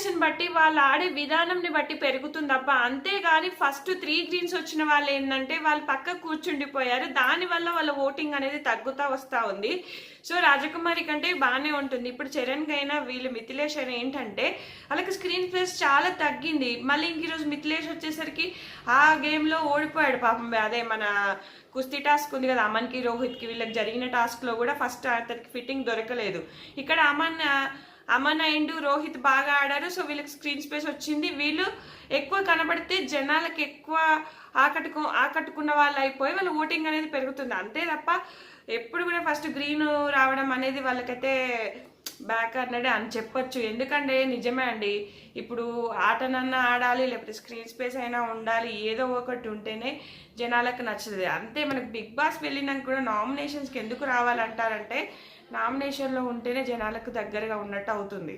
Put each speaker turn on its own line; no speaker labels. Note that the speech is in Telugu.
నామినేషన్ బట్టి వాళ్ళు ఆడే విధానంని బట్టి పెరుగుతుంది తప్ప, అంతేగాని ఫస్ట్ 3 గ్రీన్స్ వచ్చిన వాళ్ళు ఏంటంటే వాళ్ళు పక్క కూర్చుండిపోయారు. దానివల్ల వాళ్ళ ఓటింగ్ అనేది తగ్గుతా వస్తూ ఉంది. సో రాజకుమారి కంటే బాగానే ఉంటుంది. ఇప్పుడు చరణ్కైనా వీళ్ళు మిథిలేష్ అయినా ఏంటంటే వాళ్ళకి స్క్రీన్ ప్లేస్ చాలా తగ్గింది. మళ్ళీ ఇంక ఈరోజు మిథిలేష్ వచ్చేసరికి ఆ గేమ్లో ఓడిపోయాడు పాపం. అదే మన కుస్తీ టాస్క్ ఉంది కదా, అమన్కి రోహిత్కి వీళ్ళకి జరిగిన టాస్క్లో కూడా ఫస్ట్ అతనికి ఫిట్టింగ్ దొరకలేదు. ఇక్కడ అమన్ అండ్ రోహిత్ బాగా ఆడారు. సో వీళ్ళకి స్క్రీన్ స్పేస్ వచ్చింది. వీళ్ళు ఎక్కువ కనబడితే జనాలకు ఎక్కువ ఆకట్టుకున్న వాళ్ళు అయిపోయి వాళ్ళ ఓటింగ్ అనేది పెరుగుతుంది. అంతే తప్ప ఎప్పుడు కూడా ఫస్ట్ గ్రీన్ రావడం అనేది వాళ్ళకైతే బ్యాక్ అన్నదే అని చెప్పొచ్చు. ఎందుకంటే నిజమే అండి, ఇప్పుడు ఆటనన్నా ఆడాలి, లేకపోతే స్క్రీన్ స్పేస్ అయినా ఉండాలి, ఏదో ఒకటి ఉంటేనే జనాలకు నచ్చుతుంది. అంతే మనకు బిగ్ బాస్ వెళ్ళినాక కూడా నామినేషన్స్కి ఎందుకు రావాలంటారంటే నామినేషన్లో ఉంటేనే జనాలకు దగ్గరగా ఉన్నట్టు అవుతుంది.